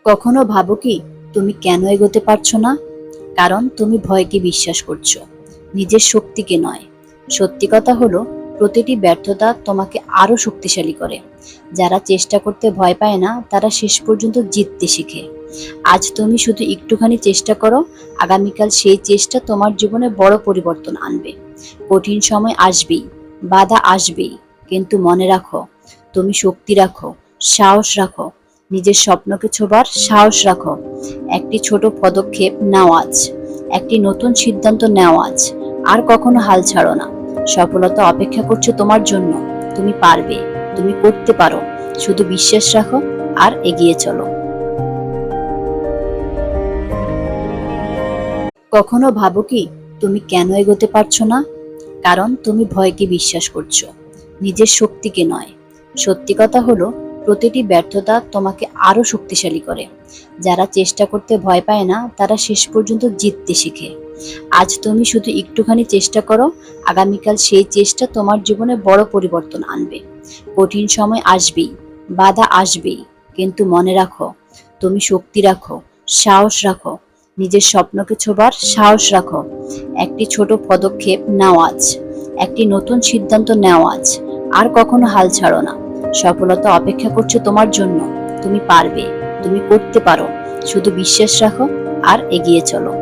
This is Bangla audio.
কখনো ভাবো কি তুমি কেন এগোতে পারছো না? কারণ তুমি ভয়কে বিশ্বাস করছো, নিজের শক্তিকে নয়। সত্যি কথা হলো, প্রতিটি ব্যর্থতা তোমাকে আরো শক্তিশালী করে। যারা চেষ্টা করতে ভয় পায় না তারা শেষ পর্যন্ত জিততে শিখে। আজ তুমি শুধু একটুখানি চেষ্টা করো, আগামীকাল সেই চেষ্টা তোমার জীবনে বড় পরিবর্তন আনবে। কঠিন সময় আসবেই, বাধা আসবেই, কিন্তু মনে রাখো, তুমি শক্তি রাখো, সাহস রাখো, নিজের স্বপ্নকে ছোবার সাহস রাখো। একটি ছোট পদক্ষেপ নাও আজ, একটি নতুন সিদ্ধান্ত নাও আজ। আর কখনো হাল ছাড়ো না। সফলতা অপেক্ষা করছে তোমার জন্য। তুমি পারবে, তুমি করতে পারো। শুধু বিশ্বাস রাখো আর এগিয়ে চলো। কখনো ভাবো কি তুমি কেন এগোতে পারছো না? কারণ তুমি ভয়কে বিশ্বাস করছো, নিজের শক্তিকে নয়। সত্যি কথা হলো, প্রতিটি ব্যর্থতা তোমাকে আরো শক্তিশালী করে। যারা চেষ্টা করতে ভয় পায় না তারা শেষ পর্যন্ত জিততে শিখে। আজ তুমি শুধু একটুখানি চেষ্টা করো, আগামীকাল সেই চেষ্টা তোমার জীবনে বড় পরিবর্তন আনবে। কঠিন সময় আসবেই, বাধা আসবেই, কিন্তু মনে রাখো, তুমি শক্তি রাখো, সাহস রাখো, নিজের স্বপ্নকে ছোবার সাহস রাখো। একটি ছোট পদক্ষেপ নাও আজ, একটি নতুন সিদ্ধান্ত নাও আজ। আর কখনো হাল ছাড়ো না। সফলতা অপেক্ষা করছে তোমার জন্য। তুমি পারবে, তুমি করতে পারো। শুধু বিশ্বাস রাখো আর এগিয়ে চলো।